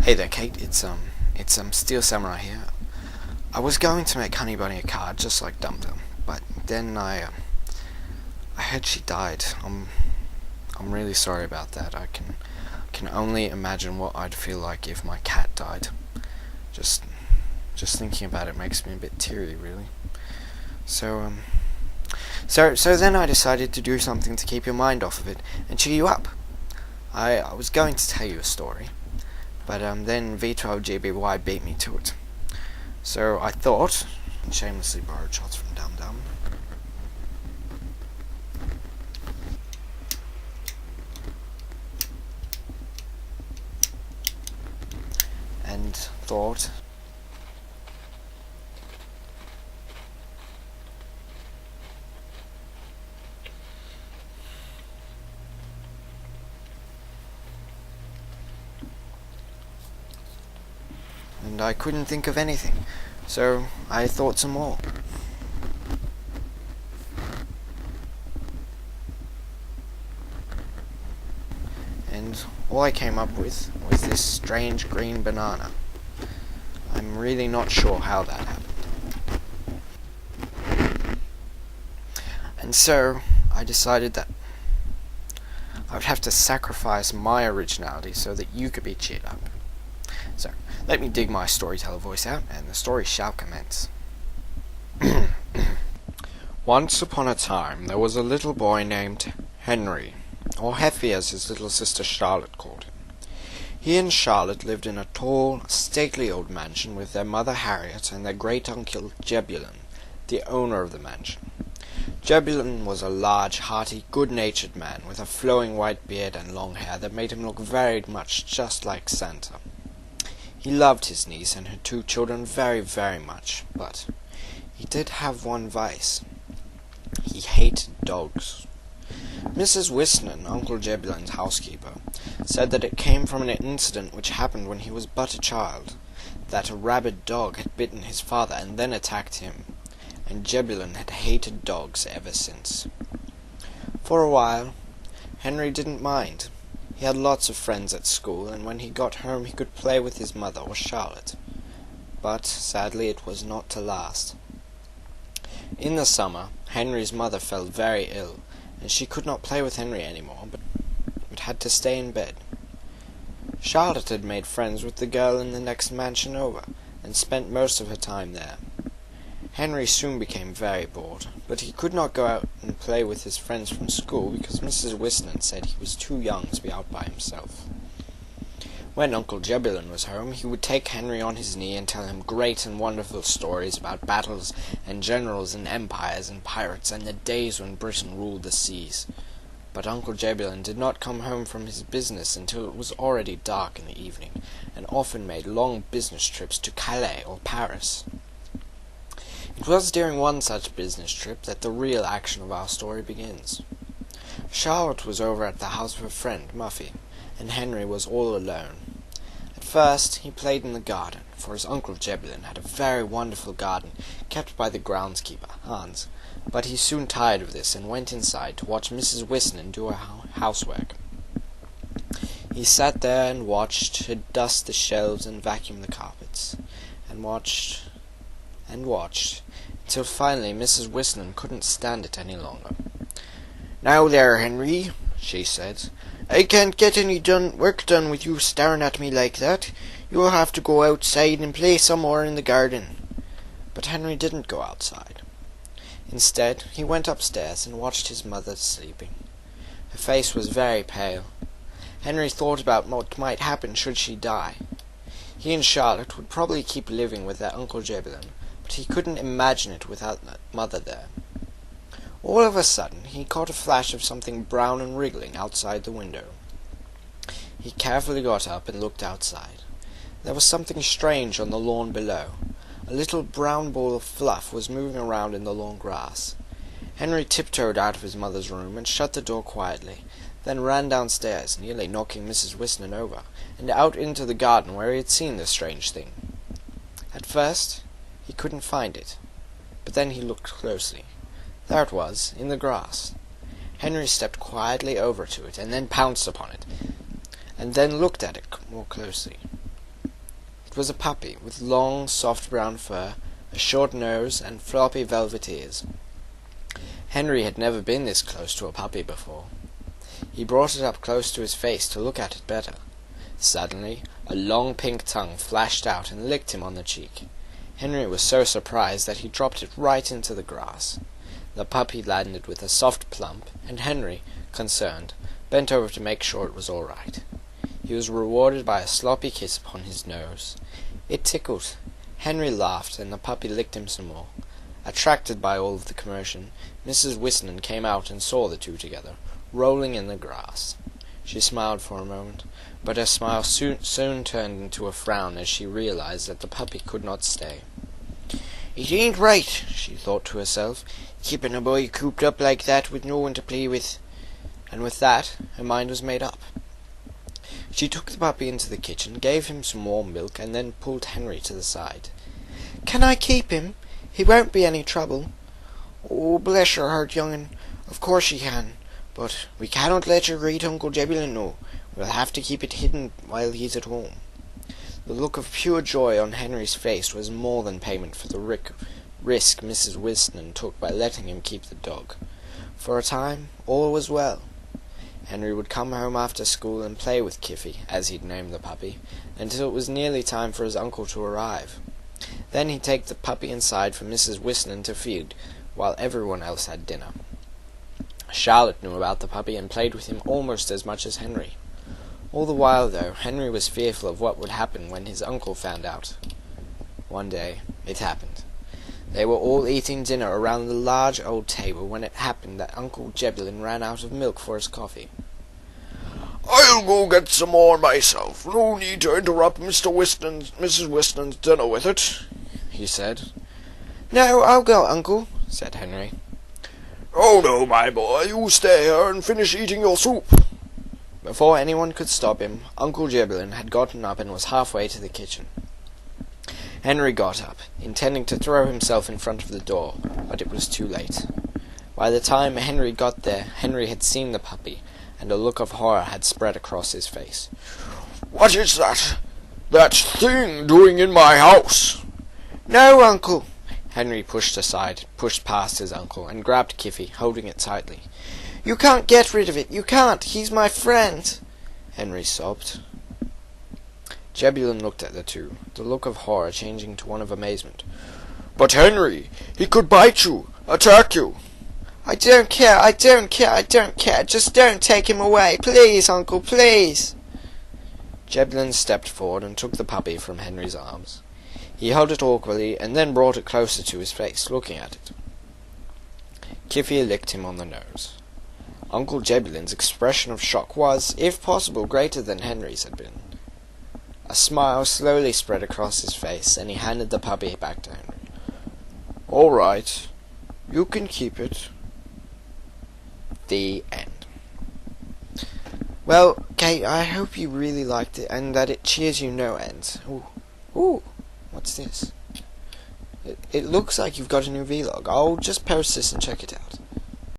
Hey there, Kate. It's Steel Samurai here. I was going to make Honey Bunny a card, just like Dum Dum, but then I heard she died. I'm really sorry about that. I can only imagine what I'd feel like if my cat died. Just thinking about it makes me a bit teary, really. So then I decided to do something to keep your mind off of it and cheer you up. I was going to tell you a story, but then V12GBY beat me to it. So I thought, and shamelessly borrowed shots from Dum Dum, and thought, and I couldn't think of anything, so I thought some more. And all I came up with was this strange green banana. I'm really not sure how that happened. And so I decided that I would have to sacrifice my originality so that you could be cheered up. So, let me dig my storyteller voice out, and the story shall commence. Once upon a time, there was a little boy named Henry, or Heffy as his little sister Charlotte called him. He and Charlotte lived in a tall, stately old mansion with their mother Harriet and their great-uncle Jebulon, the owner of the mansion. Jebulon was a large, hearty, good-natured man with a flowing white beard and long hair that made him look very much just like Santa. He loved his niece and her two children very, very much, but he did have one vice. He hated dogs. Mrs. Wisnon, Uncle Jebulon's housekeeper, said that it came from an incident which happened when he was but a child, that a rabid dog had bitten his father and then attacked him, and Jebulon had hated dogs ever since. For a while, Henry didn't mind. He had lots of friends at school, and when he got home he could play with his mother or Charlotte. But, sadly, it was not to last. In the summer, Henry's mother fell very ill, and she could not play with Henry any more, but had to stay in bed. Charlotte had made friends with the girl in the next mansion over, and spent most of her time there. Henry soon became very bored, but he could not go out and play with his friends from school because Mrs. Wisnon said he was too young to be out by himself. When Uncle Jebulon was home, he would take Henry on his knee and tell him great and wonderful stories about battles and generals and empires and pirates and the days when Britain ruled the seas. But Uncle Jebulon did not come home from his business until it was already dark in the evening, and often made long business trips to Calais or Paris. It was during one such business trip that the real action of our story begins. Charlotte was over at the house of a friend, Muffy, and Henry was all alone. At first he played in the garden, for his Uncle Jebulon had a very wonderful garden kept by the groundskeeper, Hans, but he soon tired of this and went inside to watch Mrs. Wisnon do her housework. He sat there and watched her dust the shelves and vacuum the carpets, and watched, until finally Mrs. Wisnon couldn't stand it any longer. "Now there, Henry," she said, "I can't get any work done with you staring at me like that. You'll have to go outside and play some more in the garden." But Henry didn't go outside. Instead, he went upstairs and watched his mother sleeping. Her face was very pale. Henry thought about what might happen should she die. He and Charlotte would probably keep living with their Uncle Jebulon, but he couldn't imagine it without mother there. All of a sudden, he caught a flash of something brown and wriggling outside the window. He carefully got up and looked outside. There was something strange on the lawn below. A little brown ball of fluff was moving around in the long grass. Henry tiptoed out of his mother's room and shut the door quietly, then ran downstairs, nearly knocking Mrs. Wisnon over, and out into the garden where he had seen the strange thing. At first, he couldn't find it, but then he looked closely. There it was, in the grass. Henry stepped quietly over to it, and then pounced upon it, and then looked at it more closely. It was a puppy, with long, soft brown fur, a short nose, and floppy velvet ears. Henry had never been this close to a puppy before. He brought it up close to his face to look at it better. Suddenly, a long pink tongue flashed out and licked him on the cheek. Henry was so surprised that he dropped it right into the grass. The puppy landed with a soft plump, and Henry, concerned, bent over to make sure it was all right. He was rewarded by a sloppy kiss upon his nose. It tickled. Henry laughed, and the puppy licked him some more. Attracted by all of the commotion, Mrs. Whiston came out and saw the two together, rolling in the grass. She smiled for a moment, but her smile soon turned into a frown as she realized that the puppy could not stay. "It ain't right," she thought to herself, "keeping a boy cooped up like that with no one to play with." And with that, her mind was made up. She took the puppy into the kitchen, gave him some warm milk, and then pulled Henry to the side. "Can I keep him? He won't be any trouble." "Oh, bless your heart, young'un, of course you can. But we cannot let your great Uncle Jebulin know. We'll have to keep it hidden while he's at home." The look of pure joy on Henry's face was more than payment for the risk Mrs. Whiston took by letting him keep the dog. For a time, all was well. Henry would come home after school and play with Kiffy, as he'd named the puppy, until it was nearly time for his uncle to arrive. Then he'd take the puppy inside for Mrs. Whiston to feed, while everyone else had dinner. Charlotte knew about the puppy and played with him almost as much as Henry. All the while, though, Henry was fearful of what would happen when his uncle found out. One day, it happened. They were all eating dinner around the large old table when it happened that Uncle Jebulin ran out of milk for his coffee. "I'll go get some more myself. No need to interrupt Mrs. Whiston's dinner with it," he said. "No, I'll go, Uncle," said Henry. "Oh no, my boy, you stay here and finish eating your soup." Before anyone could stop him, Uncle Jebulin had gotten up and was halfway to the kitchen. Henry got up, intending to throw himself in front of the door, but it was too late. By the time Henry got there, Henry had seen the puppy, and a look of horror had spread across his face. "What is that thing doing in my house?" "No, Uncle." Henry pushed past his uncle, and grabbed Kiffy, holding it tightly. "You can't get rid of it. You can't. He's my friend," Henry sobbed. Jebulin looked at the two, the look of horror changing to one of amazement. "But Henry, he could bite you, attack you." I don't care. Just don't take him away. Please, Uncle, please." Jebulin stepped forward and took the puppy from Henry's arms. He held it awkwardly and then brought it closer to his face, looking at it. Kiffy licked him on the nose. Uncle Jebulin's expression of shock was, if possible, greater than Henry's had been. A smile slowly spread across his face, and he handed the puppy back to Henry. "All right, you can keep it." The end. Well, Kate, I hope you really liked it, and that it cheers you no end. Ooh, what's this? It looks like you've got a new vlog. I'll just post this and check it out.